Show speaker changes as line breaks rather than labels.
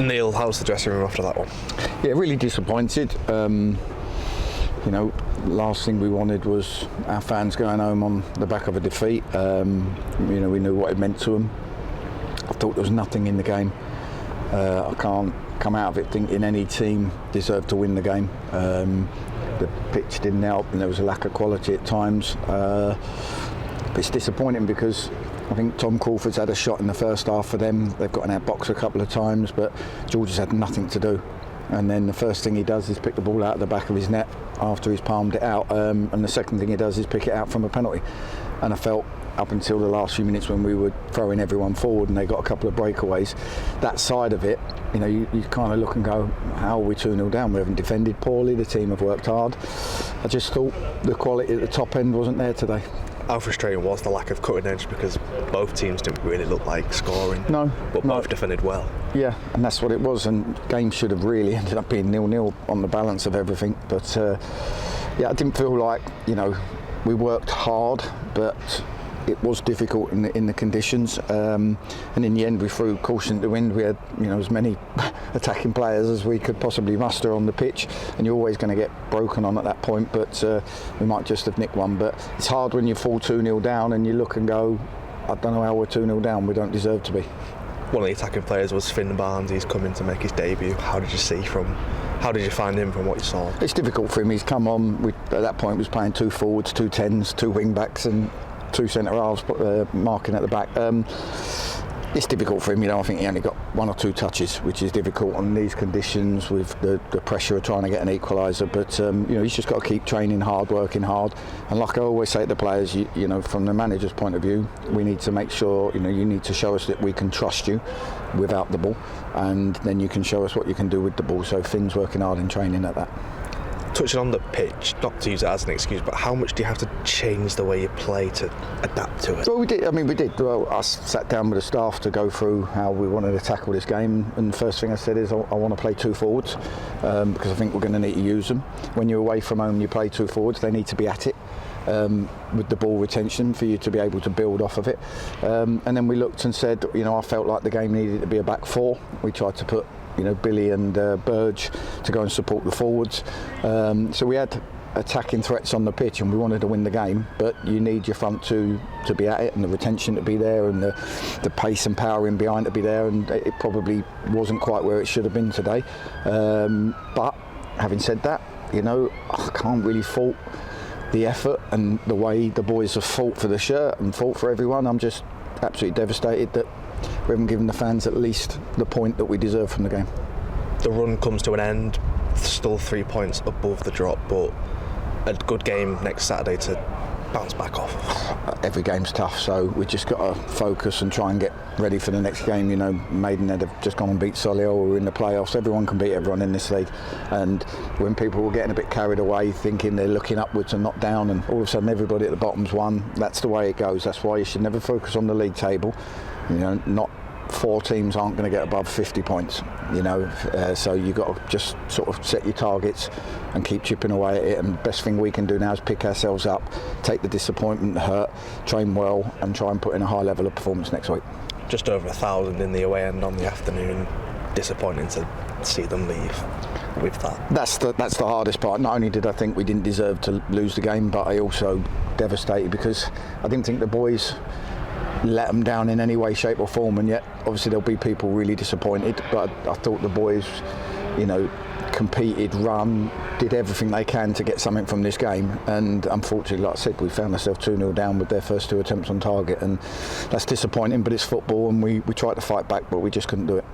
Neil, how's the dressing room after that one?
Yeah, really disappointed. Last thing we wanted was our fans going home on the back of a defeat. We knew what it meant to them. I thought there was nothing in the game. I can't come out of it thinking any team deserved to win the game. The pitch didn't help and there was a lack of quality at times. But it's disappointing because I think Tom Crawford's had a shot in the first half for them. They've got in our box a couple of times, but George has had nothing to do. And then the first thing he does is pick the ball out of the back of his net after he's palmed it out. And the second thing he does is pick it out from a penalty. And I felt up until the last few minutes when we were throwing everyone forward and they got a couple of breakaways, that side of it, you kind of look and go, how are we 2-0 down? We haven't defended poorly, the team have worked hard. I just thought the quality at the top end wasn't there today.
How frustrating was the lack of cutting edge, because both teams didn't really look like scoring, but both defended well.
Yeah, and that's what it was, and games should have really ended up being 0-0 on the balance of everything. But I didn't feel like we worked hard, but it was difficult in the conditions, and in the end we threw caution to the wind. We had as many attacking players as we could possibly muster on the pitch, and you're always going to get broken on at that point, but we might just have nicked one. But it's hard when you fall 2-0 down and you look and go, I don't know how we're 2-0 down, we don't deserve to be.
One of the attacking players was Finn Barnes. He's coming to make his debut. How did you find him from what you saw?
It's difficult for him. He's come on, at that point was playing 2 forwards, 2 10s, 2 wing backs and 2 centre halves marking at the back. It's difficult for him. I think he only got 1 or 2 touches, which is difficult on these conditions with the pressure of trying to get an equaliser. But he's just got to keep training hard, working hard. And like I always say to the players, from the manager's point of view, we need to make sure you need to show us that we can trust you without the ball, and then you can show us what you can do with the ball. So Finn's working hard in training at that.
Touching on the pitch, not to use it as an excuse, but how much do you have to change the way you play to adapt to it?
Well, we did. Well, I sat down with the staff to go through how we wanted to tackle this game, and the first thing I said is I want to play 2 forwards because I think we're going to need to use them. When you're away from home, you play 2 forwards. They need to be at it with the ball retention for you to be able to build off of it. And then we looked and said, I felt like the game needed to be a back 4. We tried to put Billy and Burge to go and support the forwards. So we had attacking threats on the pitch and we wanted to win the game, but you need your front 2 to be at it and the retention to be there and the pace and power in behind to be there, and it probably wasn't quite where it should have been today. But having said that, I can't really fault the effort and the way the boys have fought for the shirt and fought for everyone. I'm just absolutely devastated that we haven't given the fans at least the point that we deserve from the game.
The run comes to an end, still 3 points above the drop, but a good game next Saturday to bounce back off.
Every game's tough, so we just got to focus and try and get ready for the next game. Maidenhead have just gone and beat Solihull. We're in the playoffs. Everyone can beat everyone in this league, and when people were getting a bit carried away thinking they're looking upwards and not down, and all of a sudden everybody at the bottom's won, that's the way it goes. That's why you should never focus on the league table. Not 4 teams aren't going to get above 50 points, so you've got to just sort of set your targets and keep chipping away at it, and the best thing we can do now is pick ourselves up, take the disappointment, the hurt, train well and try and put in a high level of performance next week.
Just over 1,000 in the away end on the afternoon. Disappointing to see them leave with that.
That's the hardest part. Not only did I think we didn't deserve to lose the game, but I also devastated because I didn't think the boys let them down in any way, shape or form, and yet obviously there'll be people really disappointed, but I thought the boys competed, run, did everything they can to get something from this game, and unfortunately, like I said, we found ourselves 2-0 down with their first 2 attempts on target, and that's disappointing, but it's football and we tried to fight back, but we just couldn't do it.